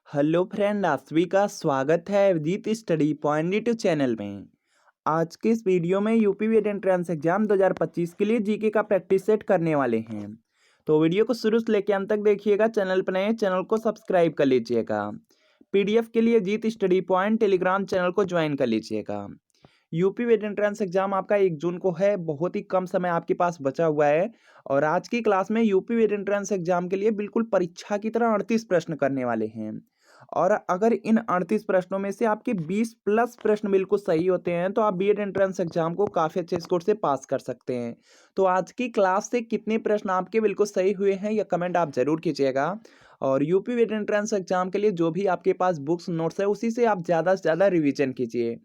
Hello friend, आप सभी का स्वागत है अवधीत स्टडी पॉइंट यूट्यूब चैनल में। आज के इस वीडियो में यूपी वीड एंट्रेंस एग्जाम 2025 के लिए जीके का प्रैक्टिस सेट करने वाले हैं। तो वीडियो को शुरू से लेकर अंत तक देखिएगा। चैनल पर नए चैनल को सब्सक्राइब कर लीजिएगा। पीडीएफ के लिए जीत स्टडी पॉइंट टेलीग्राम चैनल को ज्वाइन कर लीजिएगा। यूपी वेट एंट्रेंस एग्जाम आपका 1 जून को है। बहुत ही कम समय आपके पास बचा हुआ है और आज की क्लास में यूपी वेट एंट्रेंस एग्जाम के लिए बिल्कुल परीक्षा की तरह 38 प्रश्न करने वाले हैं। और अगर इन 38 प्रश्नों में से आपके 20 प्लस प्रश्न बिल्कुल सही होते हैं तो आप बीएड एंट्रेंस एग्जाम को काफ़ी अच्छे स्कोर से पास कर सकते हैं। तो आज की क्लास से कितने प्रश्न आपके बिल्कुल सही हुए हैं यह कमेंट आप जरूर कीजिएगा। और यूपी वेट एंट्रेंस एग्जाम के लिए जो भी आपके पास बुक्स नोट्स है उसी से आप ज़्यादा से ज़्यादा रिवीजन कीजिए।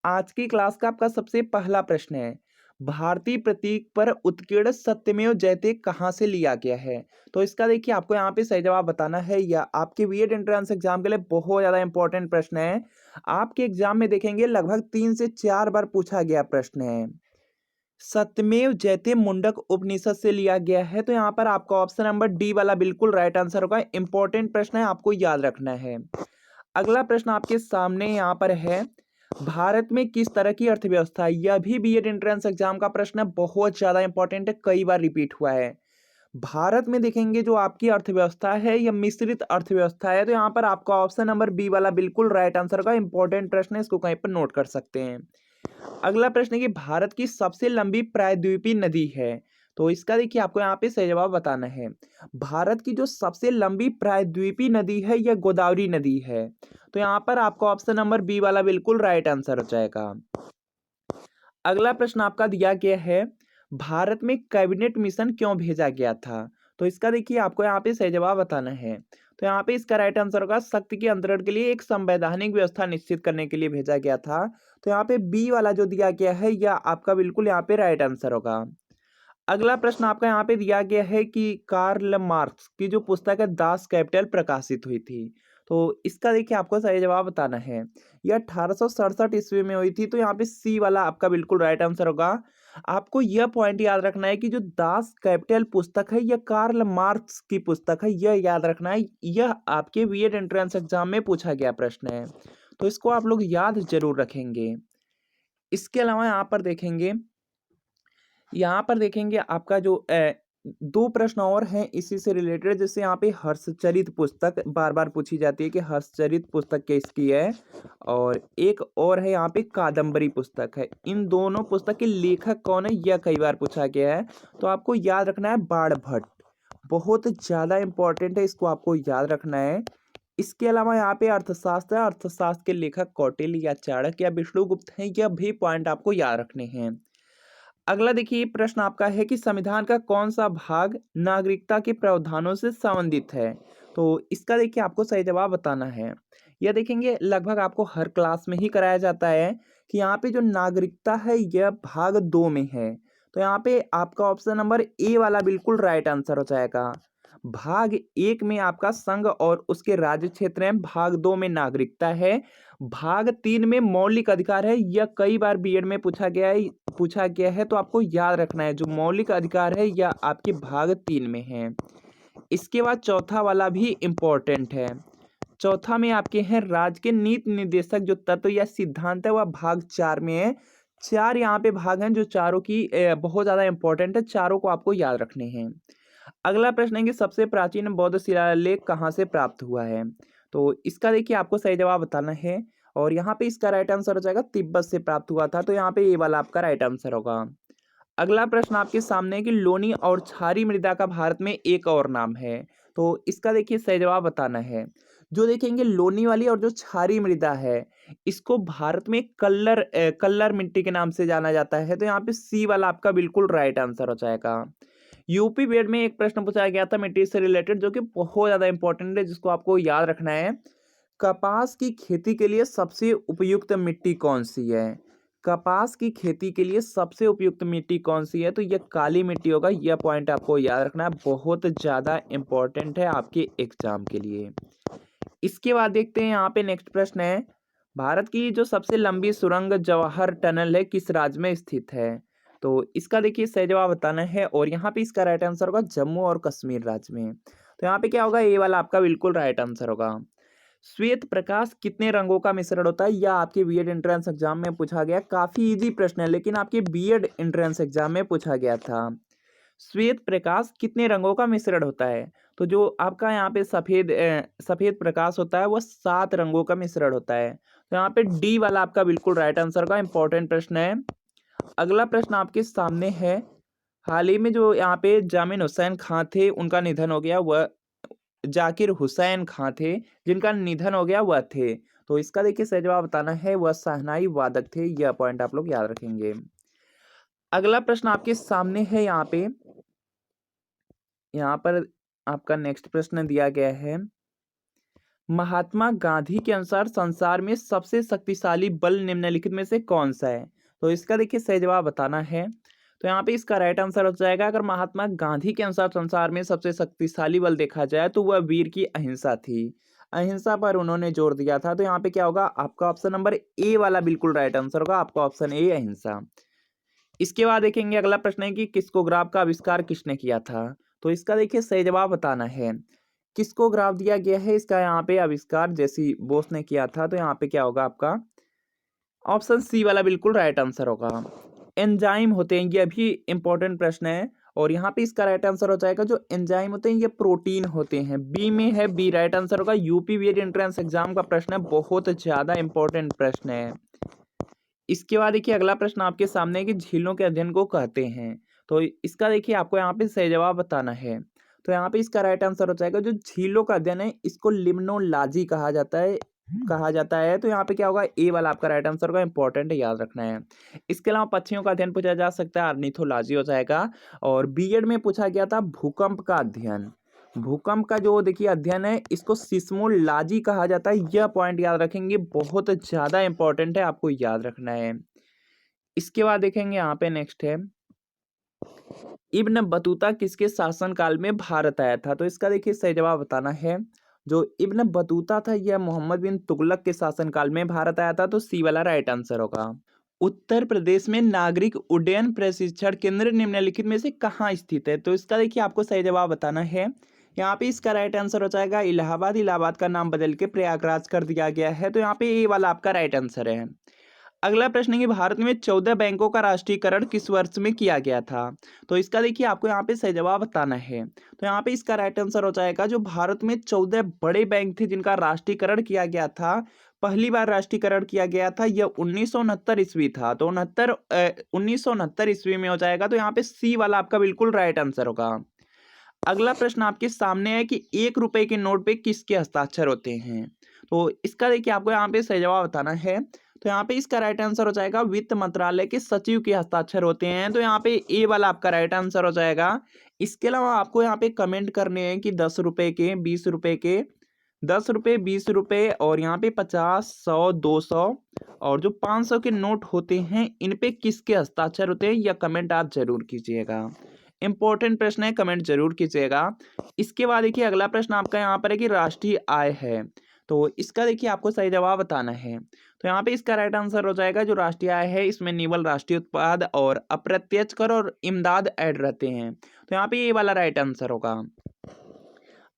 आज की क्लास का आपका सबसे पहला प्रश्न है, भारतीय प्रतीक पर उत्कीर्ण सत्यमेव जयते कहाँ से लिया गया है। तो इसका देखिए आपको यहाँ पे सही जवाब बताना है। या आपके बीएड एंट्रेंस एग्जाम के लिए बहुत ज़्यादा इंपॉर्टेंट प्रश्न है। आपके एग्जाम में देखेंगे लगभग 3 से 4 बार पूछा गया प्रश्न है। सत्यमेव जयते मुंडक उपनिषद से लिया गया है। तो यहाँ पर आपका ऑप्शन नंबर डी वाला बिल्कुल राइट आंसर होगा। इंपॉर्टेंट प्रश्न है, आपको याद रखना है। अगला प्रश्न आपके सामने यहाँ पर है, भारत में किस तरह की अर्थव्यवस्था है। यह भी बीएड एंट्रेंस एग्जाम का प्रश्न है, बहुत ज्यादा इंपॉर्टेंट है, कई बार रिपीट हुआ है। भारत में देखेंगे जो आपकी अर्थव्यवस्था है यह मिश्रित अर्थव्यवस्था है। तो यहाँ पर आपका ऑप्शन नंबर बी वाला बिल्कुल राइट आंसर का इंपॉर्टेंट प्रश्न है, इसको कहीं पर नोट कर सकते हैं। अगला प्रश्न है कि भारत की सबसे लंबी प्रायद्वीपीय नदी है। तो इसका देखिए आपको यहाँ पे सही जवाब बताना है। भारत की जो सबसे लंबी प्रायद्वीपीय नदी है यह गोदावरी नदी है। तो यहाँ पर आपका ऑप्शन नंबर बी वाला बिल्कुल राइट आंसर हो जाएगा। अगला प्रश्न आपका दिया गया है, भारत में कैबिनेट मिशन क्यों भेजा गया था। तो इसका देखिए आपको यहाँ पे सही जवाब बताना है। तो यहाँ पे इसका राइट आंसर होगा, शक्ति के अंतरण के लिए एक संवैधानिक व्यवस्था निश्चित करने के लिए भेजा गया था। तो यहाँ पे बी वाला जो दिया गया है यह आपका बिल्कुल यहाँ पे राइट आंसर होगा। अगला प्रश्न आपका यहाँ पे दिया गया है कि कार्ल मार्क्स की जो पुस्तक है दास कैपिटल प्रकाशित हुई थी। तो इसका देखिए आपको सही जवाब बताना है। यह 1867 ईस्वी में हुई थी। तो यहाँ पे सी वाला आपका बिल्कुल राइट आंसर होगा। आपको यह पॉइंट याद रखना है कि जो दास कैपिटल पुस्तक है यह कार्ल मार्क्स की पुस्तक है, यह याद रखना है। यह आपके बीएड एंट्रेंस एग्जाम में पूछा गया प्रश्न है, तो इसको आप लोग याद जरूर रखेंगे। इसके अलावा यहाँ पर देखेंगे आपका जो 2 प्रश्न और हैं इसी से रिलेटेड, जैसे यहाँ पे हर्षचरित पुस्तक बार बार पूछी जाती है कि हर्षचरित पुस्तक किसकी है। और एक और है यहाँ पे कादम्बरी पुस्तक है। इन दोनों पुस्तक के लेखक कौन है यह कई बार पूछा गया है। तो आपको याद रखना है बाणभट्ट, बहुत ज़्यादा इंपॉर्टेंट है, इसको आपको याद रखना है। इसके अलावा यहाँ पे अर्थशास्त्र है, अर्थशास्त्र के लेखक कौटिल्य या चाणक्य या विष्णुगुप्त हैं, यह भी पॉइंट आपको याद रखने हैं। अगला देखिए प्रश्न आपका है कि संविधान का कौन सा भाग नागरिकता के प्रावधानों से संबंधित है। तो इसका देखिए आपको सही जवाब बताना है। यह देखेंगे लगभग आपको हर क्लास में ही कराया जाता है कि यहाँ पे जो नागरिकता है यह भाग 2 में है। तो यहाँ पे आपका ऑप्शन नंबर ए वाला बिल्कुल राइट आंसर हो जाएगा। भाग 1 में आपका संघ और उसके राज्य क्षेत्र है, भाग 2 में नागरिकता है, भाग 3 में मौलिक अधिकार है। यह कई बार बीएड में पूछा गया है, तो आपको याद रखना है जो मौलिक अधिकार है यह आपके भाग 3 में है। इसके बाद चौथा वाला भी इम्पोर्टेंट है। चौथा में आपके हैं राज्य के नीति निर्देशक जो तत्व या सिद्धांत है वह भाग 4 में है। 4 यहाँ पे भाग हैं जो चारों की बहुत ज़्यादा इंपॉर्टेंट है, चारों को आपको याद रखने हैं। अगला प्रश्न है कि सबसे प्राचीन बौद्ध शिलालेख कहाँ से प्राप्त हुआ है। तो इसका देखिए आपको सही जवाब बताना है। और यहाँ पे इसका राइट आंसर हो जाएगा तिब्बत से प्राप्त हुआ था। तो यहाँ पे ये वाला आपका राइट आंसर होगा। अगला प्रश्न आपके सामने है कि लोनी और क्षारीय मृदा का भारत में एक और नाम है। तो इसका देखिए सही जवाब बताना है। जो देखेंगे लोनी वाली और जो क्षारीय मृदा है इसको भारत में कल्लर मिट्टी के नाम से जाना जाता है। तो यहाँ पे सी वाला आपका बिल्कुल राइट आंसर हो जाएगा। यूपी बीएड में एक प्रश्न पूछा गया था मिट्टी से रिलेटेड जो कि बहुत ज्यादा इंपॉर्टेंट है, जिसको आपको याद रखना है। कपास की खेती के लिए सबसे उपयुक्त मिट्टी कौन सी है। कपास की खेती के लिए सबसे उपयुक्त मिट्टी कौन सी है। तो यह काली मिट्टी होगा। यह पॉइंट आपको याद रखना है, बहुत ज़्यादा इंपॉर्टेंट है आपके एग्जाम के लिए। इसके बाद देखते हैं यहाँ पे नेक्स्ट प्रश्न है, भारत की जो सबसे लंबी सुरंग जवाहर टनल है किस राज्य में स्थित है। तो इसका देखिए सही जवाब बताना है। और यहाँ पे इसका राइट आंसर होगा जम्मू और कश्मीर राज्य में। तो यहाँ पे क्या होगा, ये वाला आपका बिल्कुल राइट आंसर होगा। श्वेत प्रकाश कितने रंगों का मिश्रण होता है? यह आपके बीएड एंट्रेंस एग्जाम में पूछा गया। काफी इजी प्रश्न है, लेकिन आपके बीएड एंट्रेंस एग्जाम में पूछा गया था। श्वेत प्रकाश कितने रंगों का मिश्रण होता है? तो जो आपका यहाँ पे सफेद प्रकाश होता है वो 7 रंगों का मिश्रण होता है। तो यहाँ पे डी वाला आपका बिल्कुल राइट आंसर का इंपॉर्टेंट प्रश्न है। अगला प्रश्न आपके सामने है, हाल ही में जो यहाँ पे जामिन हुसैन खां थे उनका निधन हो गया, वह जाकिर हुसैन खां थे जिनका निधन हो गया वह थे। तो इसका देखिए सही जवाब बताना है, वह शहनाई वादक थे। यह पॉइंट आप लोग याद रखेंगे। अगला प्रश्न आपके सामने है, यहाँ पर आपका नेक्स्ट प्रश्न दिया गया है, महात्मा गांधी के अनुसार संसार में सबसे शक्तिशाली बल निम्नलिखित में से कौन सा है? तो इसका देखिए सही जवाब बताना है। तो यहाँ पे इसका राइट आंसर हो जाएगा, अगर महात्मा गांधी के अनुसार संसार में सबसे शक्तिशाली बल देखा जाए तो वह वीर की अहिंसा थी। अहिंसा पर उन्होंने जोर दिया था। तो यहाँ पे क्या होगा, आपका ऑप्शन नंबर ए वाला बिल्कुल राइट आंसर होगा, आपका ऑप्शन ए अहिंसा। इसके बाद देखेंगे अगला प्रश्न है कि किस्कोग्राफ का आविष्कार किसने किया था? तो इसका देखिए सही जवाब बताना है। किस्कोग्राफ दिया गया है, इसका यहाँ पे आविष्कार जेसी बोस ने किया था। तो यहाँ पे क्या होगा, आपका ऑप्शन सी वाला बिल्कुल राइट आंसर होगा। एंजाइम होते हैं, ये भी इंपॉर्टेंट प्रश्न है, और यहाँ पे इसका राइट आंसर हो जाएगा, जो एंजाइम होते हैं ये प्रोटीन होते हैं। बी में है, बी राइट आंसर होगा। यूपी बीएड एंट्रेंस एग्जाम का प्रश्न है, बहुत ज्यादा इंपॉर्टेंट प्रश्न है। इसके बाद देखिए अगला प्रश्न आपके सामने है कि झीलों के अध्ययन को कहते हैं। तो इसका देखिए आपको यहाँ पे सही जवाब बताना है। तो यहाँ पे इसका राइट आंसर हो जाएगा, जो झीलों का अध्ययन है इसको लिम्नोलॉजी कहा जाता है। तो यहाँ पे क्या होगा, ए वाला आपका राइट आंसर होगा, इंपॉर्टेंट है, याद रखना है। इसके अलावा पक्षियों का अध्ययन पूछा जा सकता है, ऑर्निथोलॉजी हो जाएगा। और बीएड में पूछा गया था भूकंप का अध्ययन। भूकंप का जो देखिए अध्ययन है इसको सिस्मोलॉजी कहा जाता है। यह पॉइंट याद रखेंगे, बहुत ज्यादा इंपॉर्टेंट है, आपको याद रखना है। इसके बाद देखेंगे यहाँ पे नेक्स्ट है, इब्न बतूता किसके शासनकाल में भारत आया था? तो इसका देखिए सही जवाब बताना है। जो इब्न बतूता था यह मोहम्मद बिन तुगलक के शासनकाल में भारत आया था। तो सी वाला राइट आंसर होगा। उत्तर प्रदेश में नागरिक उड्डयन प्रशिक्षण केंद्र निम्नलिखित में से कहाँ स्थित है? तो इसका देखिए आपको सही जवाब बताना है। यहाँ पे इसका राइट आंसर हो जाएगा इलाहाबाद। इलाहाबाद का नाम बदल के प्रयागराज कर दिया गया है। तो यहाँ पे ए वाला आपका राइट आंसर है। अगला प्रश्न है कि भारत में 14 बैंकों का राष्ट्रीयकरण किस वर्ष में किया गया था? तो इसका देखिए आपको यहाँ पे सही जवाब बताना है। तो यहाँ पे इसका राइट आंसर हो जाएगा, जो भारत में 14 बड़े बैंक थे जिनका राष्ट्रीयकरण किया गया था, पहली बार राष्ट्रीयकरण किया गया था, यह 1969 ईस्वी था। तो 1969 ईस्वी में हो जाएगा। तो यहाँ पे सी वाला आपका बिल्कुल राइट आंसर होगा। अगला प्रश्न आपके सामने है कि 1 रुपए के नोट पे किसके हस्ताक्षर होते हैं? तो इसका देखिए आपको यहाँ पे सही जवाब बताना है। तो यहाँ पे इसका राइट आंसर हो जाएगा, वित्त मंत्रालय के सचिव के हस्ताक्षर होते हैं। तो यहाँ पे ए वाला आपका राइट आंसर हो जाएगा। इसके अलावा आपको यहाँ पे कमेंट करने हैं कि 10 रुपए के, 20 रुपए के, 10 रुपए, 20 रुपए, और यहाँ पे 50, 100, 200 और जो 500 के नोट होते हैं इन पे किसके हस्ताक्षर होते हैं, यह कमेंट आप जरूर कीजिएगा। इंपॉर्टेंट प्रश्न है, कमेंट जरूर कीजिएगा। इसके बाद देखिए अगला प्रश्न आपका यहाँ पर है कि राष्ट्रीय आय है। तो इसका देखिए आपको सही जवाब बताना है। तो यहाँ पे इसका राइट आंसर हो जाएगा, जो राष्ट्रीय आय है इसमें निवल राष्ट्रीय उत्पाद और अप्रत्यक्ष कर और इमदाद ऐड रहते हैं। तो यहाँ पे ये वाला राइट आंसर होगा।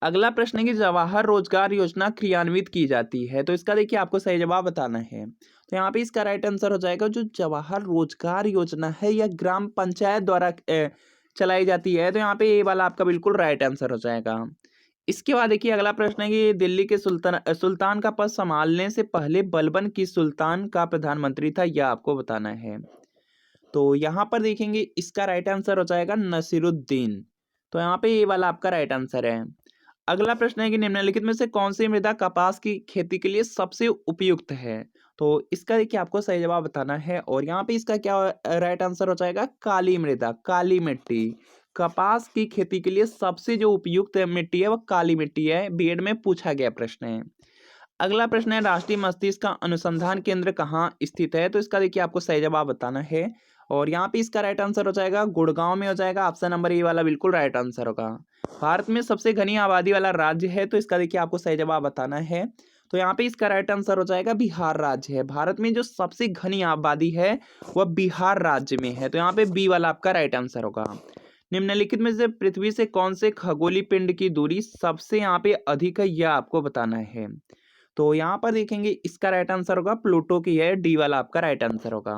अगला प्रश्न है कि जवाहर रोजगार योजना क्रियान्वित की जाती है। तो इसका देखिए आपको सही जवाब बताना है। तो यहाँ पे इसका राइट आंसर हो जाएगा, जो जवाहर रोजगार योजना है यह ग्राम पंचायत द्वारा चलाई जाती है। तो यहाँ पे ये वाला आपका बिल्कुल राइट आंसर हो जाएगा। इसके बाद देखिए अगला प्रश्न है कि दिल्ली के सुल्तान का पद संभालने से पहले बलबन किस सुल्तान का प्रधानमंत्री था, यह आपको बताना है। तो यहाँ पर देखेंगे इसका राइट आंसर हो जाएगा नसीरुद्दीन। तो यहाँ पे ये वाला आपका राइट आंसर है। अगला प्रश्न है कि निम्नलिखित में से कौन सी मृदा कपास की खेती के लिए सबसे उपयुक्त है? तो इसका देखिए आपको सही जवाब बताना है, और यहाँ पे इसका क्या राइट आंसर हो जाएगा, काली मृदा, काली मिट्टी। कपास की खेती के लिए सबसे जो उपयुक्त मिट्टी है वह काली मिट्टी है, बीएड में पूछा गया प्रश्न है। अगला प्रश्न है राष्ट्रीय मस्तिष्क का अनुसंधान केंद्र कहाँ स्थित है? तो इसका देखिए आपको सही जवाब बताना है, और यहाँ पे इसका राइट आंसर हो जाएगा गुड़गांव में हो जाएगा। ऑप्शन नंबर ए वाला बिल्कुल राइट आंसर होगा। भारत में सबसे घनी आबादी वाला राज्य है, तो इसका देखिए आपको सही जवाब बताना है। तो यहाँ पे इसका राइट आंसर हो जाएगा बिहार राज्य है। भारत में जो सबसे घनी आबादी है वह बिहार राज्य में है। तो यहाँ पे बी वाला आपका राइट आंसर होगा। निम्नलिखित में से पृथ्वी से कौन से खगोलीय पिंड की दूरी सबसे यहाँ पे अधिक है, यह आपको बताना है। तो यहाँ पर देखेंगे इसका राइट आंसर होगा प्लूटो की है, डी वाला आपका राइट आंसर होगा।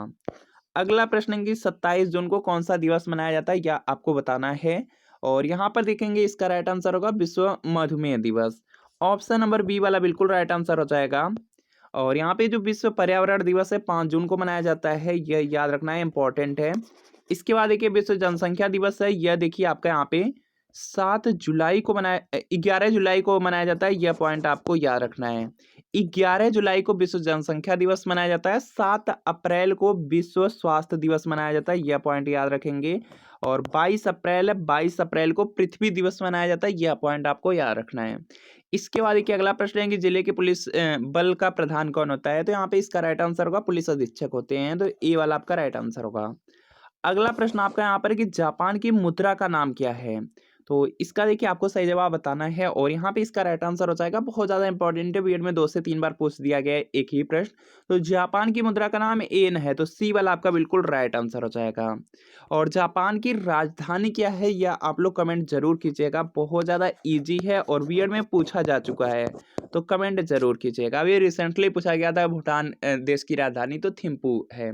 अगला प्रश्न है कि 27 जून को कौन सा दिवस मनाया जाता है, या आपको बताना है। और यहाँ पर देखेंगे इसका राइट आंसर होगा विश्व मधुमेह दिवस। ऑप्शन नंबर बी वाला बिल्कुल राइट आंसर हो जाएगा। और यहाँ पे जो विश्व पर्यावरण दिवस है 5 जून को मनाया जाता है, यह याद रखना है, इंपॉर्टेंट है। इसके बाद देखिए विश्व जनसंख्या दिवस है, यह देखिए आपका यहाँ पे 11 जुलाई को मनाया जाता है, यह पॉइंट आपको याद रखना है। 11 जुलाई को विश्व जनसंख्या दिवस मनाया जाता है। 7 अप्रैल को विश्व स्वास्थ्य दिवस मनाया जाता है, यह पॉइंट याद रखेंगे। और 22 अप्रैल को पृथ्वी दिवस मनाया जाता है, यह पॉइंट आपको याद रखना है। इसके बाद देखिए अगला प्रश्न है कि जिले के पुलिस बल का प्रधान कौन होता है, तो यहाँ पे इसका राइट आंसर होगा पुलिस अधीक्षक होते हैं, तो ए वाला आपका राइट आंसर होगा। अगला प्रश्न आपका यहाँ पर है कि जापान की मुद्रा का नाम क्या है, तो इसका देखिए आपको सही जवाब बताना है। और यहाँ पे इसका राइट आंसर हो जाएगा, बहुत ज़्यादा इंपॉर्टेंट है, बीएड में 2 से 3 बार पूछ दिया गया है एक ही प्रश्न। तो जापान की मुद्रा का नाम येन है, तो सी वाला आपका बिल्कुल राइट आंसर हो जाएगा। और जापान की राजधानी क्या है, यह आप लोग कमेंट जरूर कीजिएगा, बहुत ज़्यादा ईजी है और बीएड में पूछा जा चुका है, तो कमेंट जरूर कीजिएगा। अभी रिसेंटली पूछा गया था, भूटान देश की राजधानी तो थिम्पू है।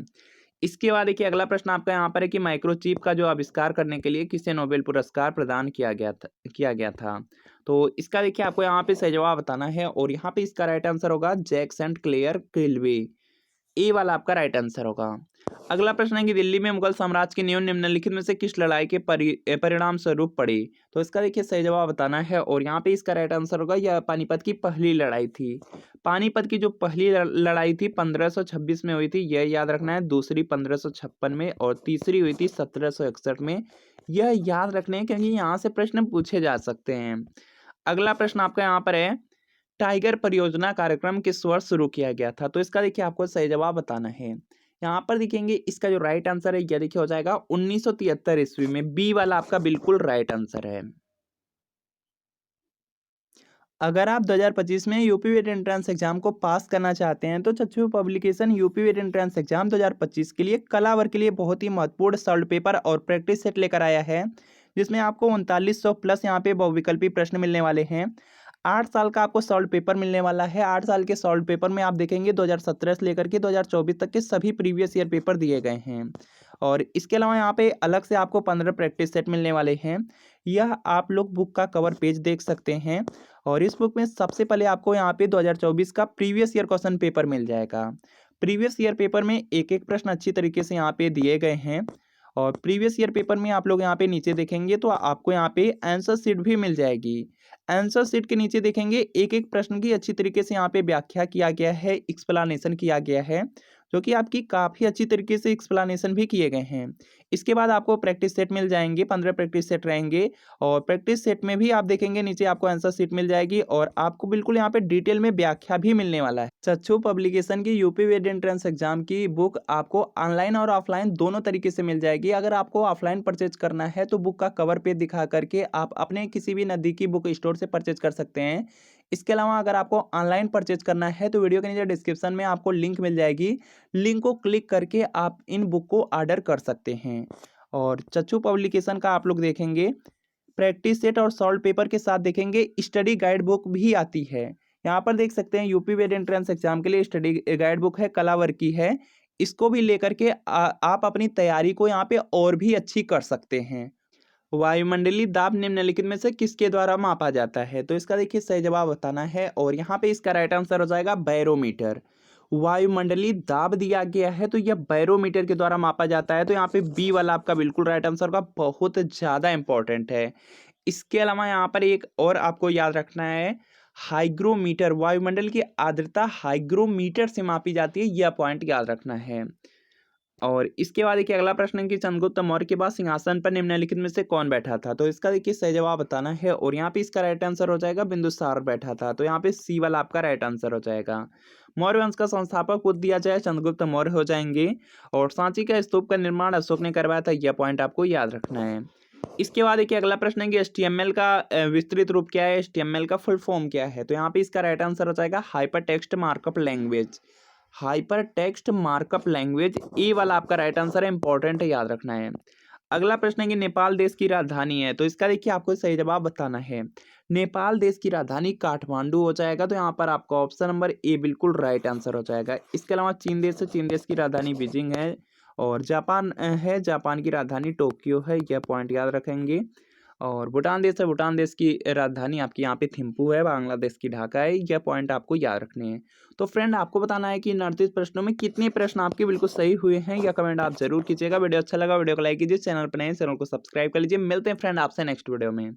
इसके बाद देखिए अगला प्रश्न आपका यहाँ पर है कि माइक्रोचिप का जो आविष्कार करने के लिए किसे नोबेल पुरस्कार प्रदान किया गया था। तो इसका देखिए आपको यहाँ पे सही जवाब बताना है, और यहाँ पे इसका राइट आंसर होगा जैक्स एंड क्लेयर किल्वे, ए वाला आपका राइट आंसर होगा। अगला प्रश्न है कि दिल्ली में मुगल साम्राज्य की नींव निम्नलिखित में से किस लड़ाई के परिणाम स्वरूप पड़ी, तो इसका देखिए सही जवाब बताना है। और यहाँ पे इसका राइट आंसर होगा, यह पानीपत की पहली लड़ाई थी। पानीपत की जो पहली लड़ाई थी 1526 में हुई थी, यह याद रखना है। दूसरी 1556 में, और तीसरी हुई थी 1761 में, यह याद रखने हैं क्योंकि यहाँ से प्रश्न पूछे जा सकते हैं। अगला प्रश्न आपका यहाँ पर है, टाइगर परियोजना कार्यक्रम किस वर्ष शुरू किया गया था, तो इसका देखिए आपको सही जवाब बताना है। यहाँ पर देखेंगे इसका जो राइट आंसर है, यह देखिए हो जाएगा 1973 ईस्वी में, बी वाला आपका बिल्कुल राइट आंसर है। अगर आप 2025 में यूपी वेट एंट्रेंस एग्जाम को पास करना चाहते हैं, तो चच्चू publication UP BEd entrance exam 2025 के लिए कला वर्ग के लिए बहुत ही महत्वपूर्ण सॉल्व पेपर और प्रैक्टिस सेट लेकर आया है, जिसमें आपको 3900 प्लस यहाँ पे बहुविकल्पी प्रश्न मिलने वाले हैं। 8 साल का आपको सॉल्व पेपर मिलने वाला है। 8 साल के सॉल्व पेपर में आप देखेंगे 2017 से लेकर के 2024 तक के सभी प्रीवियस ईयर पेपर दिए गए हैं। और इसके अलावा यहाँ पे अलग से आपको 15 प्रैक्टिस सेट मिलने वाले हैं। यह आप लोग बुक का कवर पेज देख सकते हैं, और इस बुक में सबसे पहले आपको यहाँ पे 2024 का प्रीवियस ईयर क्वेश्चन पेपर मिल जाएगा। प्रीवियस ईयर पेपर में एक एक प्रश्न अच्छी तरीके से यहाँ पे दिए गए हैं, और प्रीवियस ईयर पेपर में आप लोग यहाँ पे नीचे देखेंगे तो आपको यहाँ पे आंसर शीट भी मिल जाएगी। आंसर शीट के नीचे देखेंगे एक एक प्रश्न की अच्छी तरीके से यहाँ पे व्याख्या किया गया है, एक्सप्लेनेशन किया गया है, जो कि आपकी काफ़ी अच्छी तरीके से एक्सप्लेनेशन भी किए गए हैं। इसके बाद आपको प्रैक्टिस सेट मिल जाएंगे, 15 प्रैक्टिस सेट रहेंगे, और प्रैक्टिस सेट में भी आप देखेंगे नीचे आपको आंसर शीट मिल जाएगी, और आपको बिल्कुल यहाँ पे डिटेल में व्याख्या भी मिलने वाला है। चच्चू पब्लिकेशन की यूपी वेट एंट्रेंस एग्जाम की बुक आपको ऑनलाइन और ऑफलाइन दोनों तरीके से मिल जाएगी। अगर आपको ऑफलाइन परचेज करना है तो बुक का कवर पेज दिखा करके आप अपने किसी भी नज़दीकी बुक स्टोर से परचेज कर सकते हैं। इसके अलावा अगर आपको ऑनलाइन परचेज करना है तो वीडियो के नीचे डिस्क्रिप्शन में आपको लिंक मिल जाएगी, लिंक को क्लिक करके आप इन बुक को ऑर्डर कर सकते हैं। और चच्चू पब्लिकेशन का आप लोग देखेंगे प्रैक्टिस सेट और सॉल्व पेपर के साथ देखेंगे स्टडी गाइड बुक भी आती है। यहाँ पर देख सकते हैं यूपी वेट एंट्रेंस एग्जाम के लिए स्टडी गाइड बुक है, कला वर्ग की है। इसको भी लेकर के आप अपनी तैयारी को यहाँ पे और भी अच्छी कर सकते हैं। वायुमंडलीय दाब निम्नलिखित में से किसके द्वारा मापा जाता है, तो इसका देखिए सही जवाब बताना है, और यहाँ पे इसका राइट आंसर हो जाएगा बैरोमीटर। वायुमंडलीय दाब दिया गया है तो यह बैरोमीटर के द्वारा मापा जाता है, तो यहाँ पे बी वाला आपका बिल्कुल राइट आंसर का बहुत ज़्यादा इंपॉर्टेंट है। इसके अलावा यहाँ पर एक और आपको याद रखना है, हाइग्रोमीटर, वायुमंडल की आर्द्रता हाइग्रोमीटर से मापी जाती है, यह पॉइंट याद रखना है। और इसके बाद देखिए अगला प्रश्न है कि चंद्रगुप्त मौर्य के बाद सिंहासन पर निम्नलिखित में से कौन बैठा था, तो इसका देखिए सही जवाब बताना है, और यहाँ पे इसका राइट आंसर हो जाएगा बिंदुसार बैठा था, तो यहाँ पे सी वाला आपका राइट आंसर हो जाएगा। मौर्य वंश का संस्थापक पूछ दिया जाए चंद्रगुप्त मौर्य हो जाएंगे, और सांची का स्तूप का निर्माण अशोक ने करवाया था, यह पॉइंट आपको याद रखना है। इसके बाद देखिए अगला प्रश्न है कि HTML का विस्तृत रूप क्या है, HTML का फुल फॉर्म क्या है, तो यहाँ पे इसका राइट आंसर हो जाएगा hyper text markup language. Hyper text markup language, A वाला आपका राइट आंसर है, इंपॉर्टेंट है, याद रखना है। अगला प्रश्न है कि नेपाल देश की राजधानी है, तो इसका देखिए आपको सही जवाब बताना है। नेपाल देश की राजधानी काठमांडू हो जाएगा, तो यहाँ पर आपका ऑप्शन नंबर ए बिल्कुल राइट आंसर हो जाएगा। इसके अलावा चीन देश है, चीन देश की राजधानी बीजिंग है। और जापान है, जापान की राजधानी टोक्यो है, यह पॉइंट याद रखेंगे। और भूटान देश है, भूटान देश की राजधानी आपकी यहाँ पे थिम्पू है, बांग्लादेश की ढाका है, यह पॉइंट आपको याद रखने हैं। तो फ्रेंड आपको बताना है कि इन 38 प्रश्नों में कितने प्रश्न आपके बिल्कुल सही हुए हैं, या कमेंट आप जरूर कीजिएगा। वीडियो अच्छा लगा वीडियो को लाइक कीजिए, चैनल पर नए चैनल को सब्सक्राइब कर लीजिए। मिलते हैं फ्रेंड आपसे नेक्स्ट वीडियो में।